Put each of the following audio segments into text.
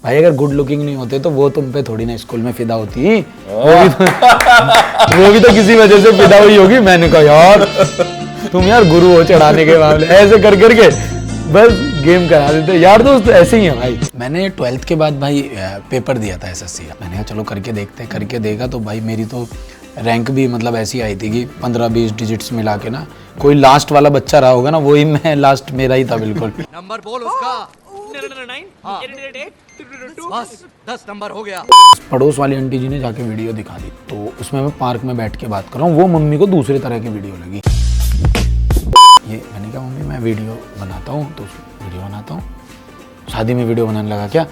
भाई अगर good looking नहीं होते तो वो तुम पे थोड़ी ना स्कूल में फिदा होती। वो भी तो किसी वजह से फिदा हुई होगी। मैंने कहा यार तुम यार गुरु हो चढ़ाने के मामले, ऐसे कर करके बस गेम करा देते यार। दोस्त ऐसे ही है भाई। मैंने 12th के बाद भाई पेपर दिया था एसएससी का। मैंने कहा चलो करके देखते हैं, करके देखा तो भाई मेरी तो रैंक भी मतलब ऐसी आई थी कि 15-20 डिजिट्स मिला के ना, कोई लास्ट वाला बच्चा रहा होगा ना, वही मैं लास्ट मेरा ही था बिल्कुल। नंबर बोल उसका। 9 बस 10 नंबर हो गया। पड़ोस वाली आंटी जी ने जाके वीडियो दिखा दी, तो उसमें मैं पार्क में बैठ के बात कर रहा हूँ, वो मम्मी को दूसरे तरह की वीडियो लगी। ये मैंने कहा मम्मी मैं वीडियो बनाता हूँ, तो वीडियो बनाता हूँ। शादी में वीडियो बनाने लगा क्या?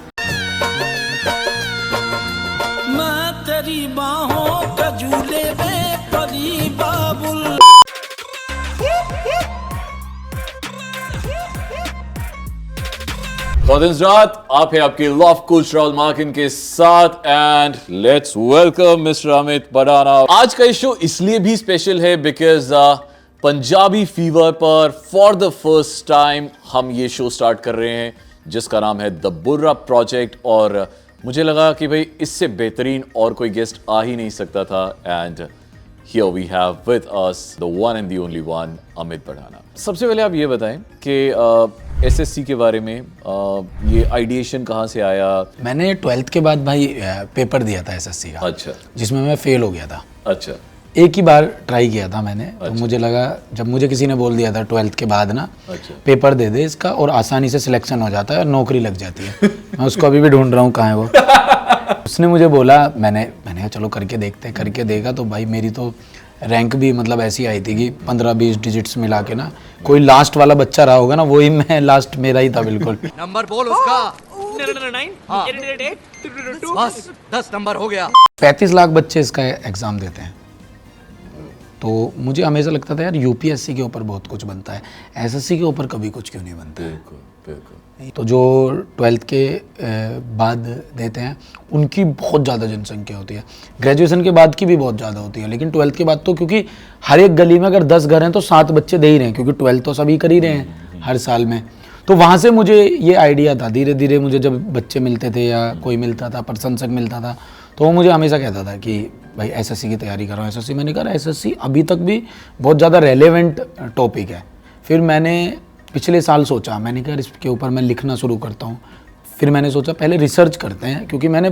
मैं तेरी बाहों का झूले में परी बाबुल। रात आप है आपके लव कोच राहुल मार्किन के साथ and let's welcome mister Amit Bhadana. आज का शो इसलिए भी स्पेशल है बिकॉज पंजाबी फीवर पर फॉर द फर्स्ट टाइम हम ये शो स्टार्ट कर रहे हैं जिसका नाम है द बुर्रा प्रोजेक्ट। और मुझे लगा कि भाई इससे बेहतरीन और कोई गेस्ट आ ही नहीं सकता था and Here we have with us the one and the only one Amit Bhadana. सबसे पहले आप ये बताएं कि एसएससी के बारे में ये आइडिएशन कहाँ से आया? मैंने 12th के बाद भाई पेपर दिया था एसएससी का। अच्छा। जिसमें मैं फेल हो गया था। अच्छा। एक ही बार ट्राई किया था मैंने। अच्छा। तो मुझे लगा, जब मुझे किसी ने बोल दिया था 12th के बाद ना, अच्छा, पेपर दे दे इसका और आसानी से सिलेक्शन हो जाता है और नौकरी लग जाती है। मैं उसको अभी भी ढूंढ रहा हूँ कहाँ है वो। उसने मुझे बोला, मैंने कहा चलो करके देखते हैं, करके देखा तो भाई मेरी तो रैंक भी मतलब ऐसी आई थी कि 15-20 डिजिट्स मिला के ना, कोई लास्ट वाला बच्चा रहा होगा ना, वही मैं लास्ट मेरा ही था बिल्कुल। नंबर बोल उसका। 9 बस 10 नंबर हो गया। 35 लाख बच्चे इसका एग्ज़ाम देते हैं। तो मुझे हमेशा लगता था यार यूपीएससी के ऊपर बहुत कुछ बनता है, एसएससी के ऊपर कभी कुछ क्यों नहीं बनता है। बिल्कुल बिल्कुल। तो जो 12th के बाद देते हैं उनकी बहुत ज़्यादा जनसंख्या होती है, ग्रेजुएशन के बाद की भी बहुत ज़्यादा होती है, लेकिन 12th के बाद तो क्योंकि हर एक गली में अगर 10 घर हैं तो 7 बच्चे दे ही रहे हैं, क्योंकि 12th तो सभी कर ही रहे हैं हर साल में। तो वहाँ से मुझे ये आइडिया था, धीरे धीरे मुझे जब बच्चे मिलते थे या कोई मिलता था, प्रशंसक मिलता था, तो वो मुझे हमेशा कहता था कि भाई एसएससी की तैयारी करो, एसएससी। मैंने कहा एसएससी अभी तक भी बहुत ज़्यादा रेलेवेंट टॉपिक है। फिर मैंने पिछले साल सोचा, मैंने कहा इसके ऊपर मैं लिखना शुरू करता हूँ। फिर मैंने सोचा पहले रिसर्च करते हैं, क्योंकि मैंने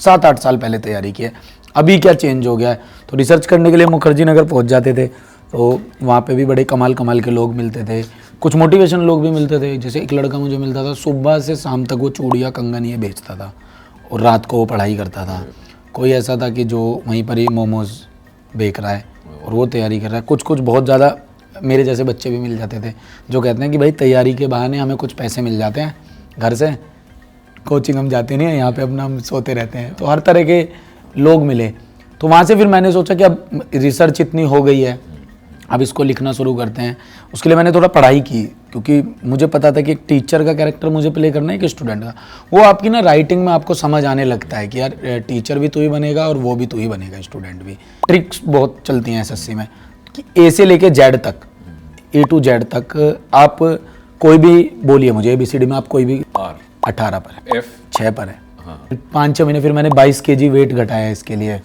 7-8 साल पहले तैयारी की है, अभी क्या चेंज हो गया है। तो रिसर्च करने के लिए मुखर्जी नगर पहुँच जाते थे, तो वहाँ पे भी बड़े कमाल कमाल के लोग मिलते थे, कुछ मोटिवेशन लोग भी मिलते थे। जैसे एक लड़का मुझे मिलता था, सुबह से शाम तक वो चूड़ियाँ कंगन ये बेचता था और रात को वो पढ़ाई करता था। कोई ऐसा था कि जो वहीं पर ही मोमोज़ बेच रहा है और वो तैयारी कर रहा है। कुछ बहुत ज़्यादा मेरे जैसे बच्चे भी मिल जाते थे जो कहते हैं कि भाई तैयारी के बहाने हमें कुछ पैसे मिल जाते हैं घर से, कोचिंग हम जाते नहीं हैं, यहाँ पे अपना हम सोते रहते हैं। तो हर तरह के लोग मिले। तो वहाँ से फिर मैंने सोचा कि अब रिसर्च इतनी हो गई है, अब इसको लिखना शुरू करते हैं। उसके लिए मैंने थोड़ा पढ़ाई की, क्योंकि मुझे पता था कि एक टीचर का कैरेक्टर मुझे प्ले करना है कि स्टूडेंट का। वो आपकी ना राइटिंग में आपको समझ आने लगता है कि यार टीचर भी तू ही बनेगा और वो भी तू ही बनेगा, स्टूडेंट भी। ट्रिक्स बहुत चलती हैं एसएससी में कि ए से लेके जेड तक, ए टू जेड तक आप कोई भी बोलिए मुझे, एबीसीडी में आप कोई भी। 18 पर है, एफ 6 पर है। 5-6 महीने फिर मैंने 22 kg वेट घटाया इसके लिए।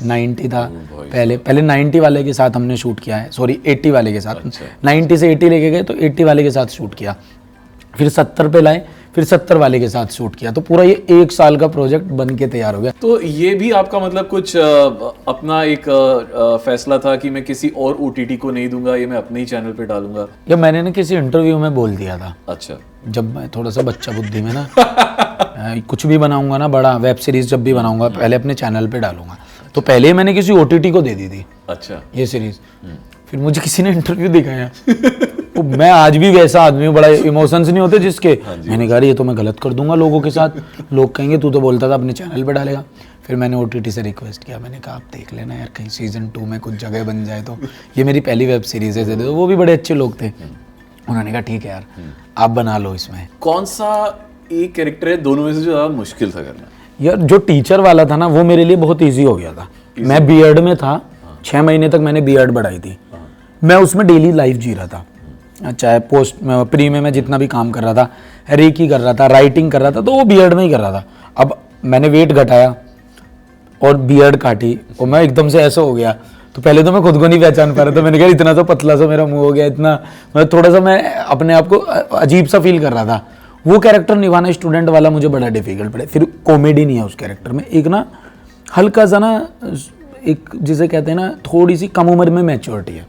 90 था पहले 90 वाले के साथ हमने शूट किया है, सॉरी 80 वाले के साथ। अच्छा। 90 से 80 लेके गए तो 80 वाले के साथ शूट किया, फिर 70 पे लाए, फिर 70 वाले के साथ शूट किया। तो पूरा ये 1 साल का प्रोजेक्ट बन के तैयार हो गया। तो ये भी आपका मतलब कुछ अपना एक फैसला था कि मैं किसी और ओटीटी को नहीं दूंगा, ये मैं अपने ही चैनल पे डालूंगा? या मैंने ना किसी इंटरव्यू में बोल दिया था। अच्छा। जब मैं थोड़ा सा बच्चा बुद्धि में ना कुछ भी बनाऊंगा ना, बड़ा वेब सीरीज जब भी बनाऊंगा पहले अपने चैनल पे डालूंगा। तो पहले ही मैंने किसी ओटीटी को दे दी थी। अच्छा। ये सीरीज। फिर मुझे किसी ने इंटरव्यू दिखाया तो मैं आज भी वैसा आदमी हूँ, बड़ा इमोशंस नहीं होते जिसके। मैंने कहा ये तो मैं गलत कर दूंगा लोगों के साथ, लोग कहेंगे तू तो बोलता था अपने चैनल पे डालेगा। फिर मैंने ओटीटी से रिक्वेस्ट किया, मैंने कहा आप देख लेना यार, कहीं सीजन 2 में कुछ जगह बन जाए तो। ये मेरी पहली वेब सीरीज है, तो वो भी बड़े अच्छे लोग थे। उन्होंने कहा ठीक है यार आप बना लो इसमें। कौन सा एक कैरेक्टर है दोनों में से जो ज़्यादा मुश्किल था करना? यार जो टीचर वाला था ना वो मेरे लिए बहुत ईजी हो गया था। मैं बीएड में था, 6 महीने तक मैंने बीएड बढ़ाई थी। मैं उसमें डेली लाइफ जी रहा था, चाहे पोस्ट में प्री में मैं जितना भी काम कर रहा था, रेकी कर रहा था, राइटिंग कर रहा था, तो वो बियर्ड में ही कर रहा था। अब मैंने वेट घटाया और बियर्ड काटी और मैं एकदम से ऐसा हो गया, तो पहले तो मैं खुद को नहीं पहचान पा रहा था। मैंने कहा इतना सा पतला सा मेरा मुंह हो गया, इतना मतलब थोड़ा सा मैं अपने आप को अजीब सा फील कर रहा था। वो कैरेक्टर निभाना स्टूडेंट वाला मुझे बड़ा डिफिकल्ट पड़ा। फिर कॉमेडी नहीं है उस कैरेक्टर में, एक ना हल्का सा ना एक जिसे कहते हैं ना थोड़ी सी कम उम्र में मैच्योरिटी है।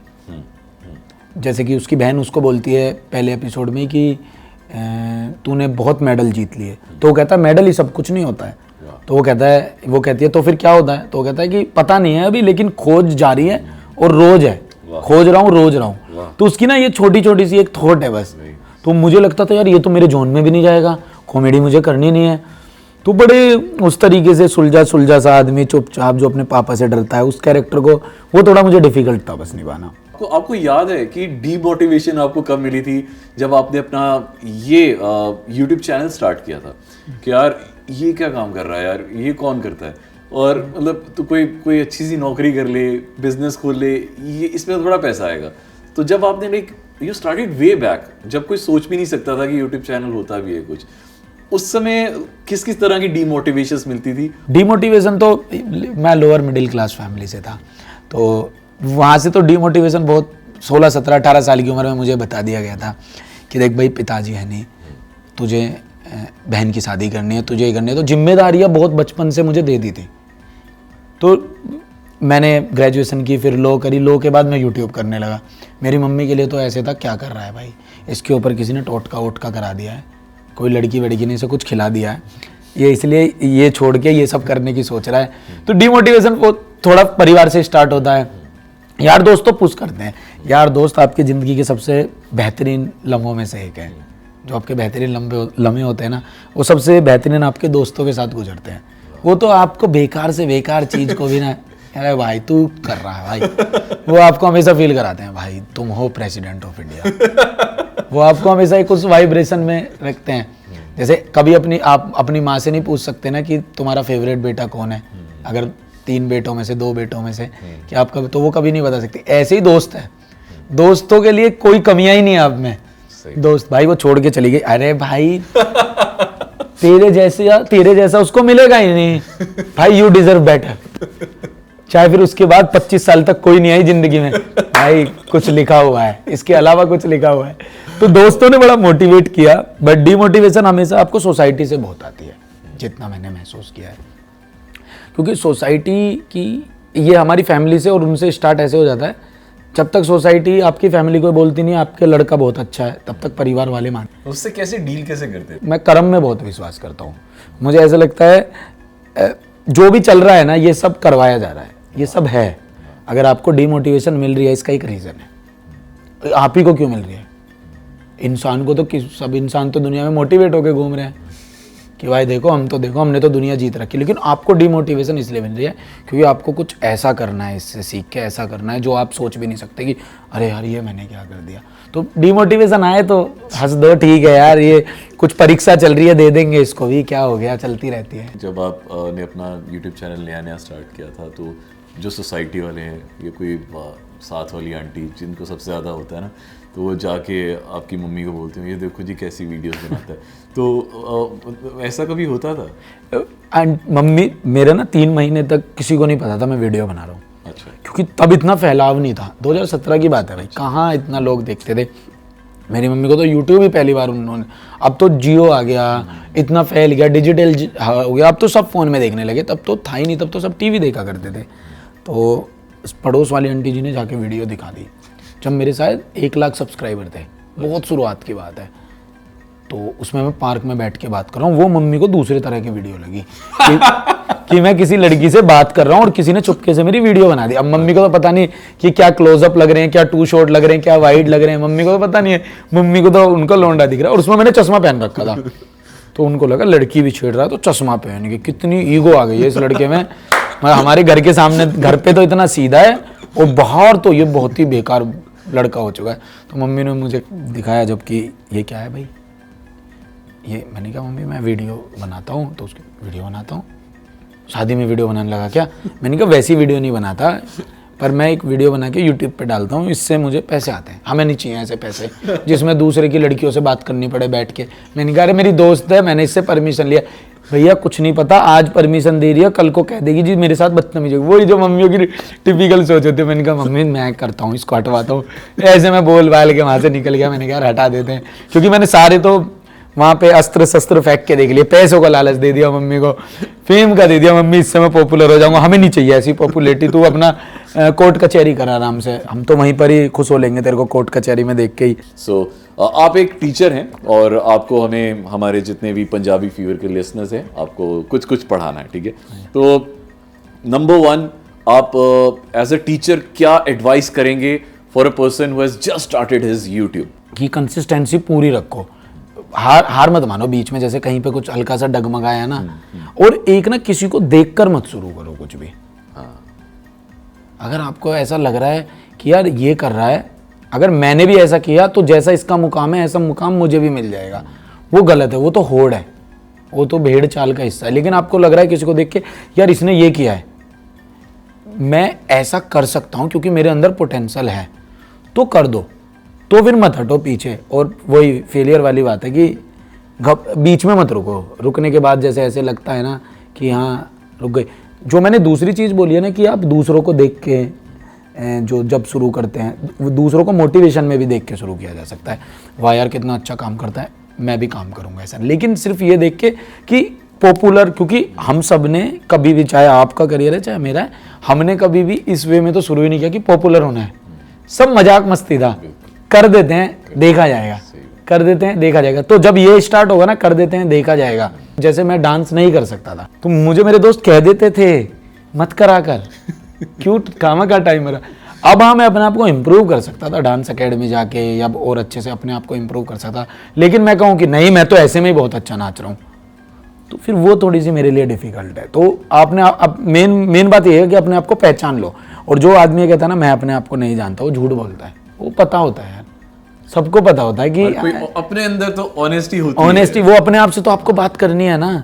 जैसे कि उसकी बहन उसको बोलती है पहले एपिसोड में कि तूने बहुत मेडल जीत लिए, तो वो कहता है मेडल ही सब कुछ नहीं होता है। तो वो कहती है तो फिर क्या होता है, तो वो कहता है कि पता नहीं है अभी, लेकिन खोज जारी है और रोज है, खोज रहा हूँ रोज रहा हूँ। तो उसकी ना ये छोटी छोटी सी एक थॉट है बस। तो मुझे लगता था यार ये तो मेरे जोन में भी नहीं जाएगा, कॉमेडी मुझे करनी नहीं है। तो बड़े उस तरीके से सुलझा सा आदमी चुपचाप जो अपने पापा से डरता है, उस कैरेक्टर को वो थोड़ा मुझे डिफिकल्ट था बस निभाना। आपको याद है कि डीमोटिवेशन आपको कब मिली थी जब आपने अपना ये यूट्यूब चैनल स्टार्ट किया था कि यार ये क्या काम कर रहा है यार, ये कौन करता है, और मतलब तो कोई अच्छी सी नौकरी कर ले, बिजनेस खोल ले, ये इसमें थोड़ा पैसा आएगा। तो जब आपने like you started way back, जब कोई सोच भी नहीं सकता था कि यूट्यूब चैनल होता भी है कुछ, उस समय किस किस तरह की डीमोटिवेशन मिलती थी? डीमोटिवेशन तो मैं लोअर मिडिल क्लास फैमिली से था, तो वहाँ से तो डीमोटिवेशन बहुत 16, 17, 18 साल की उम्र में मुझे बता दिया गया था कि देख भाई पिताजी है नहीं, तुझे बहन की शादी करनी है, तुझे ये करनी है। तो जिम्मेदारियाँ बहुत बचपन से मुझे दे दी थी। तो मैंने ग्रेजुएशन की, फिर लॉ करी, लॉ के बाद मैं यूट्यूब करने लगा। मेरी मम्मी के लिए तो ऐसे था क्या कर रहा है भाई, इसके ऊपर किसी ने टोटका वोटका करा दिया है, कोई लड़की वड़की ने इसे कुछ खिला दिया है, ये इसलिए ये छोड़ के ये सब करने की सोच रहा है। तो डीमोटिवेशन वो थोड़ा परिवार से स्टार्ट होता है। यार दोस्त तो पुश करते हैं, यार दोस्त आपकी ज़िंदगी के सबसे बेहतरीन लम्हों में से एक है। जो आपके बेहतरीन लम्हे होते हैं ना, वो सबसे बेहतरीन आपके दोस्तों के साथ गुजरते हैं। वो तो आपको बेकार से बेकार चीज़ को भी ना अरे भाई तू कर रहा है भाई, वो आपको हमेशा फील कराते हैं भाई तुम हो प्रेसिडेंट ऑफ इंडिया। वो आपको हमेशा एक उस वाइब्रेशन में रखते हैं। जैसे कभी आप अपनी माँ से नहीं पूछ सकते ना कि तुम्हारा फेवरेट बेटा कौन है, अगर 3 बेटों में से 2 बेटों में से कि आप कभी, तो वो कभी नहीं बता सकते। ऐसे ही दोस्त है, दोस्तों के लिए कोई कमियां ही नहीं है आप में। दोस्त भाई वो छोड़ के चली गई, अरे भाई तेरे जैसा उसको मिलेगा ही नहीं भाई, यू डिजर्व बेटर। चाहे फिर उसके बाद 25 साल तक कोई नहीं आई जिंदगी में, भाई कुछ लिखा हुआ है, इसके अलावा कुछ लिखा हुआ है। तो दोस्तों ने बड़ा मोटिवेट किया, बट डीमोटिवेशन हमेशा आपको सोसाइटी से बहुत आती है, जितना मैंने महसूस किया है। क्योंकि सोसाइटी की ये हमारी फैमिली से और उनसे स्टार्ट ऐसे हो जाता है, जब तक सोसाइटी आपकी फैमिली को बोलती नहीं आपके लड़का बहुत अच्छा है, तब तक परिवार वाले मानते। उससे कैसे डील कैसे करते? मैं कर्म में बहुत विश्वास करता हूँ। मुझे ऐसा लगता है जो भी चल रहा है ना, ये सब करवाया जा रहा है, ये सब है। अगर आपको डीमोटिवेशन मिल रही है, इसका एक रीज़न है। आप ही को क्यों मिल रही है? इंसान को तो सब इंसान तो दुनिया में मोटिवेट होकर घूम रहे हैं कि भाई देखो हमने तो दुनिया जीत रखी। लेकिन आपको डीमोटिवेशन इसलिए मिल रही है क्योंकि आपको कुछ ऐसा करना है, इससे सीख के ऐसा करना है जो आप सोच भी नहीं सकते कि अरे यार ये मैंने क्या कर दिया। तो डीमोटिवेशन आए तो हंस दो, ठीक है यार ये कुछ परीक्षा चल रही है, दे देंगे इसको भी, क्या हो गया, चलती रहती है। जब आपने अपना यूट्यूब चैनल नया स्टार्ट किया था, तो जो सोसाइटी वाले हैं, ये कोई साथ वाली आंटी जिनको सबसे ज़्यादा होता है ना, तो वो जाके आपकी मम्मी को बोलते हैं ये देखो जी कैसी वीडियोस बनाता है। तो ऐसा कभी होता था? एंड मम्मी मेरे ना 3 महीने तक किसी को नहीं पता था मैं वीडियो बना रहा हूँ। अच्छा। क्योंकि तब इतना फैलाव नहीं था, 2017 की बात है भाई, कहाँ इतना लोग देखते थे। मेरी मम्मी को तो यूट्यूब ही पहली बार उन्होंने, अब तो जियो आ गया, इतना फैल गया, डिजिटल हो गया, अब तो सब फ़ोन में देखने लगे। तब तो था ही नहीं, तब तो सब टीवी देखा करते थे। तो पड़ोस वाली आंटी जी ने जाके वीडियो दिखा दी जब मेरे शायद 1 लाख सब्सक्राइबर थे, बहुत शुरुआत की बात है। तो उसमें मैं पार्क में बैठ के बात कर रहा हूँ, वो मम्मी को दूसरे तरह की वीडियो लगी कि मैं किसी लड़की से बात कर रहा हूँ और किसी ने चुपके से मेरी वीडियो बना दी। अब मम्मी को तो पता नहीं कि क्या क्लोजअप लग रहे हैं, क्या 2 शॉट लग रहे हैं, क्या वाइड लग रहे हैं, मम्मी को तो पता नहीं है। मम्मी को तो उनका लौंडा दिख रहा है और उसमें मैंने चश्मा पहन रखा था। तो उनको लगा लड़की भी छेड़ रहा है तो चश्मा पहन के, कितनी ईगो आ गई है इस लड़के में। हमारे घर के सामने, घर पे तो इतना सीधा है और बाहर तो ये बहुत ही बेकार लड़का हो चुका है। तो मम्मी ने मुझे दिखाया, जबकि ये क्या है भाई, ये मैंने कहा मम्मी मैं वीडियो बनाता हूँ, तो उसकी वीडियो बनाता हूँ। शादी में वीडियो बनाने लगा क्या? मैंने कहा वैसी वीडियो नहीं बनाता, पर मैं एक वीडियो बना के यूट्यूब पे डालता हूँ, इससे मुझे पैसे आते हैं। हमें नहीं चाहिए ऐसे पैसे जिसमें दूसरे की लड़कियों से बात करनी पड़े बैठ के। मैंने कहा अरे मेरी दोस्त है, मैंने इससे परमिशन लिया। भैया कुछ नहीं पता, आज परमिशन दे रही है, कल को कह देगी जी मेरे साथ बदतमीजी होगी। वही जो मम्मियों की टिपिकल सोच होती है। मैंने कहा मम्मी मैं करता हूँ, इसको हटवाता हूँ। ऐसे मैं बोल बाल के वहाँ से निकल गया। मैंने कहा हटा देते हैं, क्योंकि मैंने सारे तो वहाँ पे अस्त्र शस्त्र फेंक के देख लिए। पैसों का लालच दे दिया मम्मी को, फेम का दे दिया, मम्मी इससे मैं पॉपुलर हो जाऊंगा। हमें नहीं चाहिए ऐसी पॉपुलैरिटी, तू अपना कोर्ट कचहरी कर आराम से, हम तो वहीं पर ही खुश हो लेंगे तेरे को कोर्ट कचहरी में देख के ही। सो आप एक टीचर हैं और आपको हमें हमारे जितने भी पंजाबी फीवर के लिसनर्स हैं आपको कुछ कुछ पढ़ाना है, ठीक है? तो नंबर 1, आप एज अ टीचर क्या एडवाइस करेंगे for a person who has just started his YouTube? कि कंसिस्टेंसी पूरी रखो, हार मत मानो बीच में, जैसे कहीं पे कुछ हल्का सा डगमगाया ना। और एक ना किसी को देखकर मत शुरू करो कुछ भी। अगर आपको ऐसा लग रहा है कि यार ये कर रहा है, अगर मैंने भी ऐसा किया तो जैसा इसका मुकाम है ऐसा मुकाम मुझे भी मिल जाएगा, वो गलत है, वो तो होड़ है, वो तो भेड़ चाल का हिस्सा है। लेकिन आपको लग रहा है किसी को देख के यार इसने ये किया है, मैं ऐसा कर सकता हूँ क्योंकि मेरे अंदर पोटेंशियल है, तो कर दो, तो फिर मत हटो पीछे। और वही फेलियर वाली बात है कि बीच में मत रुको। रुकने के बाद जैसे ऐसे लगता है ना कि हाँ रुक गए। जो मैंने दूसरी चीज़ बोली है ना कि आप दूसरों को देख के जो जब शुरू करते हैं, दूसरों को मोटिवेशन में भी देख के शुरू किया जा सकता है। वाह यार कितना अच्छा काम करता है, मैं भी काम करूँगा ऐसा। लेकिन सिर्फ ये देख के कि पॉपुलर, क्योंकि हम सब ने कभी भी, चाहे आपका करियर है चाहे मेरा है, हमने कभी भी इस वे में तो शुरू ही नहीं किया कि पॉपुलर होना है। सब मजाक मस्ती था, कर देते हैं देखा जाएगा, कर देते हैं देखा जाएगा। तो जब ये स्टार्ट होगा ना कर देते हैं देखा जाएगा, जैसे मैं डांस नहीं कर सकता था तो मुझे मेरे दोस्त कह देते थे मत करा कर, क्यों कामा का टाइम मेरा। अब हाँ मैं अपने आप को इम्प्रूव कर सकता था डांस एकेडमी जाके, या और अच्छे से अपने आप को इम्प्रूव कर सकता। लेकिन मैं कहूँ कि नहीं मैं तो ऐसे में ही बहुत अच्छा नाच रहा हूँ, तो फिर वो थोड़ी सी मेरे लिए डिफिकल्ट है। तो आपने अब मेन बात ये है कि अपने आप को पहचान लो। और जो आदमी कहता है ना मैं अपने आप को नहीं जानता, वो झूठ बोलता है। वो पता होता है यार, सबको पता होता है कि अपने अंदर तो ऑनेस्टी होती है। ऑनेस्टी, वो अपने आप से तो आपको बात करनी है ना।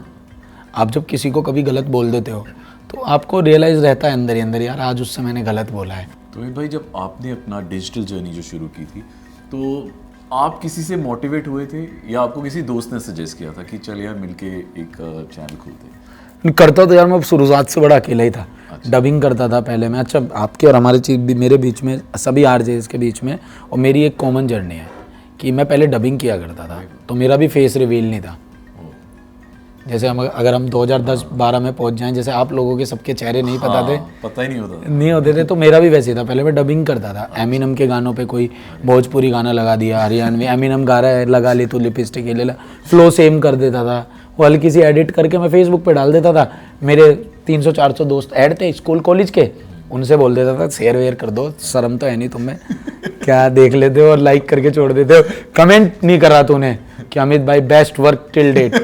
आप जब किसी को कभी गलत बोल देते हो तो आपको रियलाइज रहता है अंदर ही अंदर, यार आज उससे मैंने गलत बोला है। तो भाई जब आपने अपना डिजिटल जर्नी जो शुरू की थी तो आप किसी से मोटिवेट हुए थे या आपको किसी दोस्त ने सजेस्ट किया था कि चल यार मिलके एक चैनल खोलते हैं? करता तो यार मैं शुरुआत से बड़ा अकेला ही था। डबिंग करता था पहले मैं। अच्छा आपके और हमारे चीज भी, मेरे बीच में, सभी आरजेस के बीच में और मेरी एक कॉमन जर्नी है कि मैं पहले डबिंग किया करता था, तो मेरा भी फेस रिवील नहीं था। जैसे हम अगर हम 2010-12 में पहुंच जाएं, जैसे आप लोगों के सबके चेहरे नहीं पता थे, पता ही नहीं होते थे, तो मेरा भी वैसे था। पहले मैं डबिंग करता था एमिनम के गानों पे, कोई भोजपुरी गाना लगा दिया, हरियाणवी एमिनम गा रहा है, लगा ली तू लिपस्टिक ले ला, फ्लो सेम कर देता था, वो हल्की सी एडिट करके मैं फेसबुक पे डाल देता था। मेरे 300-400 दोस्त ऐड थे स्कूल कॉलेज के, उनसे बोल देता था शेयर वेयर कर दो, शर्म तो है नहीं तुम्हें, क्या देख लेते हो और लाइक करके छोड़ देते हो, कमेंट नहीं करा तूने कि अमित भाई बेस्ट वर्क टिल डेट,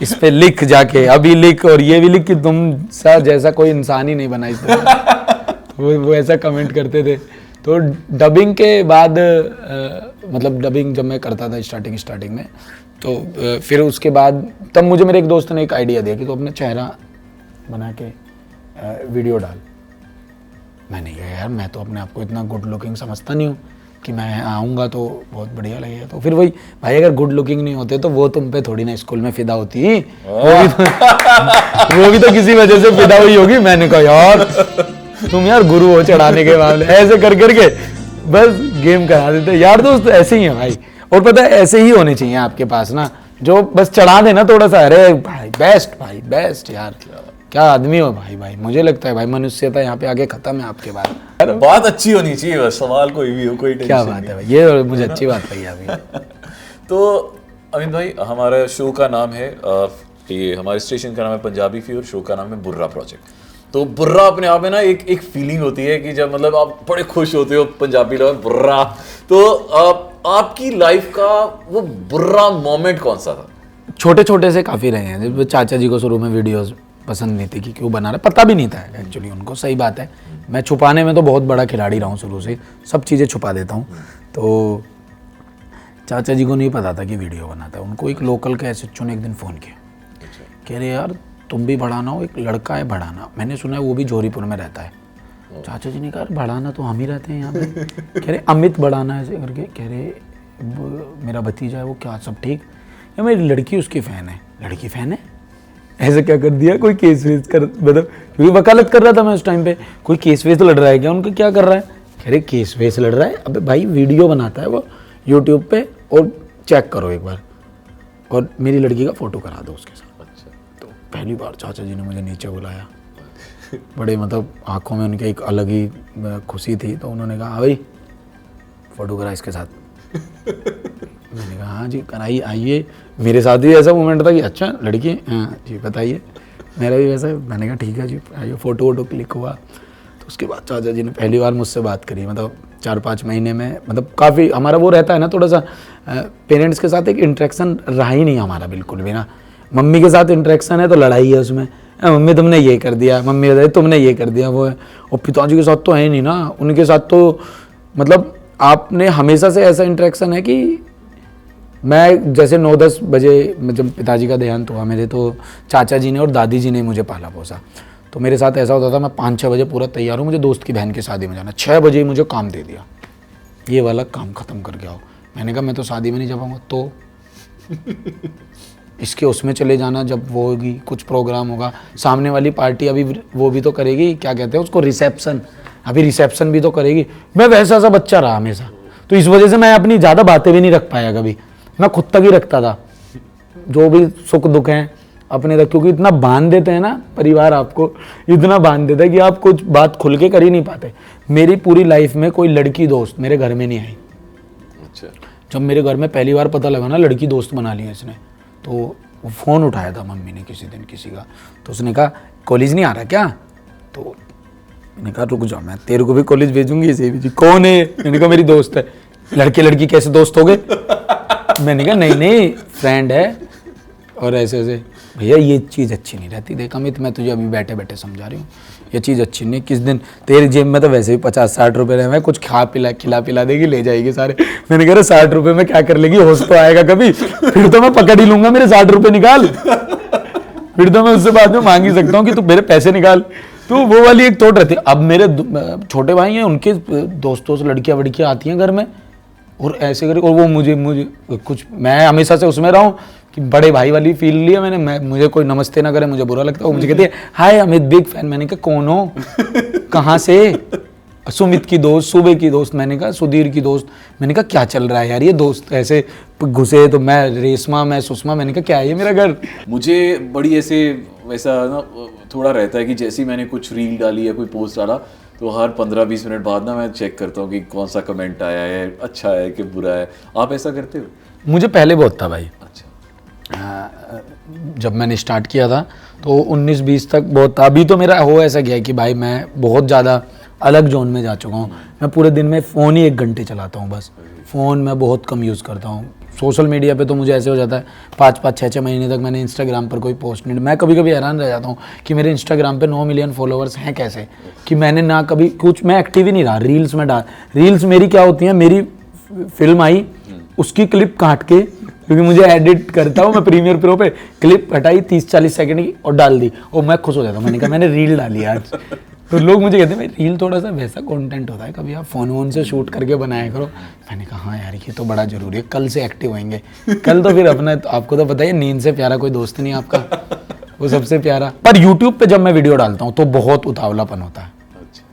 इस पे लिख जाके अभी लिख, और ये भी लिख कि तुम सा जैसा कोई इंसान ही नहीं बना इस तरह। वो ऐसा कमेंट करते थे। तो डबिंग के बाद मतलब डबिंग जब मैं करता था स्टार्टिंग में, तो फिर उसके बाद तब मुझे मेरे एक दोस्त ने एक आइडिया दिया कि तो अपना चेहरा बना के वीडियो डाल। मैंने कहा यार मैं तो अपने आप को इतना गुड लुकिंग समझता नहीं हूँ कि मैं आऊँगा तो बहुत बढ़िया लगेगा। तो फिर वही भाई अगर गुड लुकिंग नहीं होते तो वो तुम पे थोड़ी ना स्कूल में फिदा होती, वो भी तो किसी वजह से फिदा हुई होगी। मैंने कहा यार तुम यार गुरु हो चढ़ाने के मामले, ऐसे कर करके बस गेम करा देते यार। दोस्त ऐसे ही है भाई, और पता है ऐसे ही होने चाहिए आपके पास ना, जो बस चढ़ा देना थोड़ा सा, अरे भाई बेस्ट यार, क्या आदमी हो भाई। मुझे लगता है भाई मनुष्यता यहाँ पे आगे खत्म है आपके बाद। बात अच्छी होनी चाहिए, बस सवाल कोई भी हो, कोई क्या बात है भाई, ये मुझे अच्छी बात लगी अभी। तो अमित भाई हमारा शो का नाम है, ये हमारे स्टेशन का नाम है पंजाबी फीवर, शो का नाम है बुर्रा प्रोजेक्ट। तो बुर्रा अपने आप में ना एक फीलिंग होती है कि जब मतलब आप बड़े खुश होते हो, पंजाबी लोग बुर्रा, तो आपकी लाइफ का वो बुर्रा मोमेंट कौन सा था? छोटे से काफ़ी रहे हैं। जब चाचा जी को शुरू में वीडियोस पसंद नहीं थी कि क्यों बना रहा, पता भी नहीं था एक्चुअली उनको, सही बात है। मैं छुपाने में तो बहुत बड़ा खिलाड़ी रहा हूँ शुरू से, सब चीज़ें छुपा देता हूँ। तो चाचा जी को नहीं पता था कि वीडियो बनाता है। उनको एक लोकल के एसएचओ ने एक दिन फ़ोन किया, कह रहे यार तुम भी बढ़ाना हो, एक लड़का है बढ़ाना, मैंने सुना है वो भी जोरीपुर में रहता है, चाचा जी ने कहा बढ़ाना तो हम ही रहते हैं यहाँ पे। कह रहे अमित बढ़ाना ऐसे करके। कह रहे मेरा भतीजा है वो, क्या सब ठीक? या मेरी लड़की उसकी फ़ैन है। लड़की फ़ैन है? ऐसे क्या कर दिया? कोई केस वेस कर, मतलब क्योंकि वकालत कर रहा था मैं उस टाइम पे, कोई केस वेस तो लड़ रहा है क्या उनका, क्या कर रहा है? कह रहे केस वेस लड़ रहा है। अबे भाई वीडियो बनाता है वो यूट्यूब पे, और चेक करो एक बार, और मेरी लड़की का फ़ोटो करा दो उसके साथ। अच्छा। तो पहली बार चाचा जी ने मुझे नीचे बुलाया, बड़े मतलब आंखों में उनके एक अलग ही खुशी थी। तो उन्होंने कहा हाँ भाई फ़ोटो करा इसके साथ। मैंने कहा हाँ जी कराइए, आइए। मेरे साथ भी ऐसा मोमेंट था कि अच्छा लड़की, हाँ जी बताइए। मेरा भी वैसा, मैंने कहा ठीक है जी आइए। फ़ोटो वोटो क्लिक हुआ। तो उसके बाद चाचा जी ने पहली बार मुझसे बात करी, मतलब 4-5 महीने में, मतलब काफ़ी हमारा वो रहता है ना थोड़ा सा, पेरेंट्स के साथ एक इंटरेक्शन रहा ही नहीं हमारा बिल्कुल भी ना। मम्मी के साथ इंटरेक्शन है तो लड़ाई है उसमें, मम्मी तुमने ये कर दिया, मम्मी तुमने ये कर दिया, वो है। और पिताजी के साथ तो है नहीं ना, उनके साथ तो मतलब आपने हमेशा से ऐसा इंटरेक्शन है कि मैं जैसे 9-10 बजे जब पिताजी का देहांत हुआ मेरे, तो चाचा जी ने और दादी जी ने मुझे पाला पोसा। तो मेरे साथ ऐसा होता था मैं 5-6 बजे पूरा तैयार हूँ, मुझे दोस्त की बहन की शादी में जाना, 6 बजे ही मुझे काम दे दिया, ये वाला काम ख़त्म करके आओ। मैंने कहा मैं तो शादी में नहीं जा पाऊँगा, तो इसके उसमें चले जाना, जब वो होगी कुछ प्रोग्राम होगा, सामने वाली पार्टी अभी वो भी तो करेगी, क्या कहते हैं उसको, रिसेप्शन, अभी रिसेप्शन भी तो करेगी। मैं वैसा सा बच्चा रहा हमेशा, तो इस वजह से मैं अपनी ज़्यादा बातें भी नहीं रख पाया कभी, मैं खुद तक ही रखता था जो भी सुख दुख हैं अपने तक, क्योंकि इतना बांध देते हैं ना परिवार, आपको इतना बांध देता है कि आप कुछ बात खुल के कर ही नहीं पाते। मेरी पूरी लाइफ में कोई लड़की दोस्त मेरे घर में नहीं आई। अच्छा। जब मेरे घर में पहली बार पता लगा ना लड़की दोस्त बना ली है इसने, तो वो फ़ोन उठाया था मम्मी ने किसी दिन किसी का, तो उसने कहा कॉलेज नहीं आ रहा क्या? तो मैंने कहा रुक जाओ मैं तेरे को भी कॉलेज भेजूंगी, इसे भी। कौन है? मैंने कहा मेरी दोस्त है। लड़के लड़की कैसे दोस्त हो गए? मैंने कहा नहीं फ्रेंड है, और ऐसे ऐसे। भैया ये चीज़ अच्छी नहीं रहती, देख अमित मैं तुझे अभी बैठे बैठे समझा रही हूँ, ये चीज़ अच्छी नहीं। किस दिन तेरी जेब में तो वैसे भी 50-60 रुपये रहे हैं, कुछ खिला पिला देगी, ले जाएगी सारे। मैंने कहा 60 रुपये में क्या कर लेगी, होश तो आएगा कभी, फिर तो मैं पकड़ ही लूंगा, मेरे 60 रुपये निकाल, फिर तो मैं उससे बाद में मांग ही सकता हूँ कि तू मेरे पैसे निकाल। तो वो वाली एक थॉट रहती है। अब मेरे छोटे भाई हैं, उनके दोस्तों से लड़कियाँ वड़कियाँ आती हैं घर में, और ऐसे करके, और वो मुझे कुछ, मैं हमेशा से उसमें रहा हूँ कि बड़े भाई वाली फील लिया मैंने। मुझे कोई नमस्ते ना करे मुझे बुरा लगता है, वो मुझे कहती है हाय अमित बिग फैन। मैंने कहा कौन हो, कहाँ से? सुमित की दोस्त, सुबह की दोस्त। मैंने कहा सुधीर की दोस्त। मैंने कहा क्या चल रहा है यार, ये दोस्त ऐसे घुसे, तो मैं रेशमा, मैं सुषमा। मैंने कहा क्या है ये मेरा घर? मुझे बड़ी ऐसे वैसा ना थोड़ा रहता है कि जैसे ही मैंने कुछ रील डाली या कोई पोस्ट डाला, तो हर 15-20 मिनट बाद ना मैं चेक करता हूँ कि कौन सा कमेंट आया है, अच्छा है कि बुरा है। आप ऐसा करते हो? मुझे पहले बहुत था भाई, अच्छा। जब मैंने स्टार्ट किया था तो 19-20 तक बहुत था। अभी तो मेरा हो ऐसा गया है कि भाई मैं बहुत ज़्यादा अलग जोन में जा चुका हूँ। मैं पूरे दिन में फ़ोन ही 1 घंटे चलाता हूँ बस, फ़ोन मैं बहुत कम यूज़ करता हूँ। सोशल मीडिया पे तो मुझे ऐसे हो जाता है 5-5, 6-6 महीने तक मैंने इंस्टाग्राम पर कोई पोस्ट नहीं। मैं कभी कभी हैरान रह जाता हूँ कि मेरे इंस्टाग्राम पे 9 मिलियन फॉलोअर्स हैं कैसे, कि मैंने ना कभी कुछ, मैं एक्टिव ही नहीं रहा। रील्स में डाल, रील्स मेरी क्या होती हैं, मेरी फिल्म आई उसकी क्लिप काट के, क्योंकि मुझे एडिट करता हूँ मैं प्रीमियर प्रो पे, क्लिप हटाई 30-40 सेकंड की और डाल दी, और मैं खुश हो जाता हूँ। मैंने कहा मैंने रील डाली आज। तो लोग मुझे कहते हैं भाई रील थोड़ा सा वैसा कंटेंट होता है, कभी आप फ़ोन वोन से शूट करके बनाया करो। मैंने कहा हाँ यार ये तो बड़ा ज़रूरी है, कल से एक्टिव होंगे। कल तो फिर अपना, आपको तो पता है नींद से प्यारा कोई दोस्त नहीं आपका, वो सबसे प्यारा। पर यूट्यूब पे जब मैं वीडियो डालता हूँ तो बहुत उतावलापन होता है,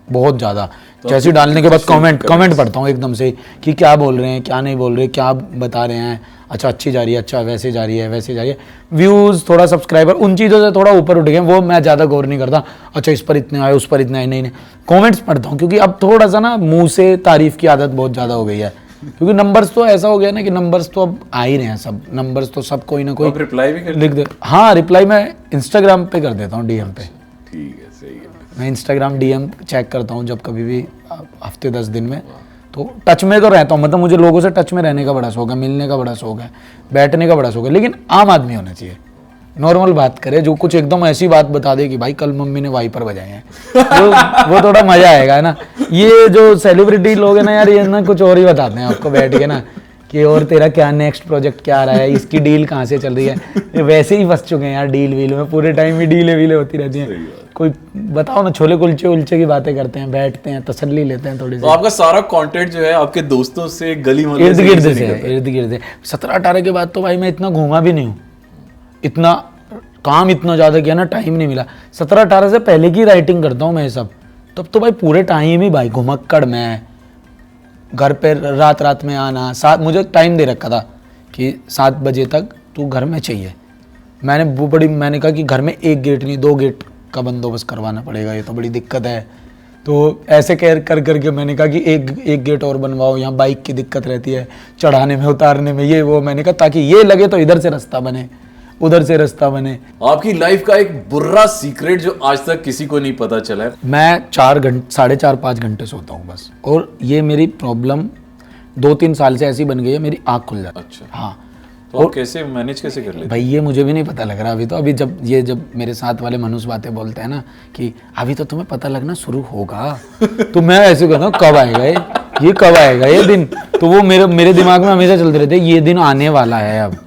बहुत ज़्यादा। जैसे डालने के बाद कमेंट पढ़ता हूँ एकदम से कि क्या बोल रहे हैं, क्या नहीं बोल रहे, क्या बता रहे हैं, अच्छा अच्छी जा रही है, अच्छा वैसे जा रही है, वैसे जा रही है। व्यूज़, थोड़ा सब्सक्राइबर, उन चीज़ों से थोड़ा ऊपर उठ गए, वो मैं ज़्यादा गौर नहीं करता। अच्छा इस पर इतने आए, उस पर इतने आए, नहीं कमेंट्स पढ़ता हूँ, क्योंकि अब थोड़ा सा ना मुँह से तारीफ़ की आदत बहुत ज़्यादा हो गई है। क्योंकि नंबर्स तो ऐसा हो गया ना कि नंबर्स तो अब आ ही रहे हैं, सब नंबर्स तो सब कोई ना कोई रिप्लाई भी लिख दे। हाँ रिप्लाई मैं इंस्टाग्राम पे कर देता हूँ, DM पे। ठीक है, सही है। मैं इंस्टाग्राम DM चेक करता हूँ जब कभी भी, हफ्ते 10 दिन में, तो टच में तो रहता हूँ। मतलब मुझे लोगों से टच में रहने का बड़ा शौक है, मिलने का बड़ा शौक है, बैठने का बड़ा शौक है, लेकिन आम आदमी होना चाहिए, नॉर्मल बात करे, जो कुछ एकदम ऐसी बात बता दे कि भाई कल मम्मी ने वाइपर बजाए हैं, वो थोड़ा मजा आएगा, है ना। ये जो सेलिब्रिटी लोग हैं ना यार, ये ना कुछ और ही बताते हैं आपको बैठ के ना, कि और तेरा क्या नेक्स्ट प्रोजेक्ट क्या आ रहा है, इसकी डील कहाँ से चल रही है। वैसे ही फंस चुके हैं यार डील वील में, पूरे टाइम ही डीले वीले होती रहती हैं। कोई बताओ ना, छोले कुलचे उलचे की बातें करते हैं, बैठते हैं, तसल्ली लेते हैं थोड़ी तो सी। आपका सारा कंटेंट जो है आपके दोस्तों से, गली मोहल्ले इर्द से गिर्द किसी से नहीं करता? इर्द गिर्द से 17-18 के बाद तो भाई मैं इतना घूमा भी नहीं हूँ, इतना काम इतना ज़्यादा किया ना, टाइम नहीं मिला। 17-18 से पहले की राइटिंग करता हूँ मैं ये सब, तब तो भाई पूरे टाइम ही भाई घुमक्कड़ में, घर पे रात रात में आना। मुझे टाइम दे रखा था कि 7 बजे तक तू घर में चाहिए। मैंने कहा कि घर में 1 गेट नहीं 2 गेट का बंदोबस्त करवाना पड़ेगा, ये तो बड़ी दिक्कत है। तो ऐसे कर करके मैंने कहा कि एक गेट और बनवाओ, यहाँ बाइक की दिक्कत रहती है चढ़ाने में उतारने में, ये वो। मैंने कहा ताकि ये लगे तो इधर से रास्ता बने, उधर से रास्ता बने। आपकी लाइफ का एक बुरा सीक्रेट जो आज तक किसी को नहीं पता चला है? मैं 4-5 घंटे सोता हूँ बस, और ये मेरी प्रॉब्लम 2-3 साल से ऐसी बन गई है, मेरी आँख खुल जाती है। अच्छा, हाँ तो आप कैसे मैनेज कैसे कर लेते? भाई ये मुझे भी नहीं पता लग रहा अभी तो। अभी जब मेरे साथ वाले मनुष्य बातें बोलते हैं ना कि अभी तो तुम्हें पता लगना शुरू होगा, तो मैं ऐसे कहता हूँ कब आएगा ये कब आएगा ये दिन। तो वो मेरे दिमाग में हमेशा चलते रहते हैं, ये दिन आने वाला है अब,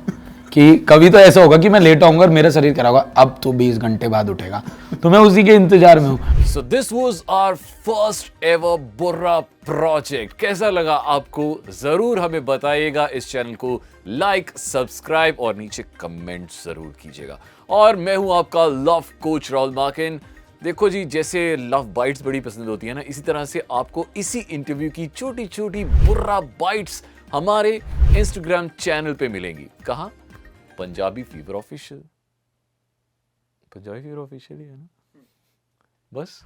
कि कभी तो ऐसा होगा कि मैं लेट आऊंगा और मेरा शरीर कह रहा होगा अब तो 20 घंटे बाद उठेगा। तो मैं उसी के इंतजार में हूँ। So this was our first ever बुर्रा project. कैसा लगा आपको जरूर हमें बताइएगा। इस चैनल को लाइक, सब्सक्राइब और नीचे कमेंट जरूर कीजिएगा। और मैं हूं आपका लव कोच राहुल मार्किन। देखो जी, जैसे लव बाइट्स बड़ी पसंद होती है ना, इसी तरह से आपको इसी इंटरव्यू की छोटी छोटी बुर्रा बाइट्स हमारे इंस्टाग्राम चैनल पे मिलेंगी। कहाँ? Punjabi fever official. Punjabi fever official ही है ना, बस।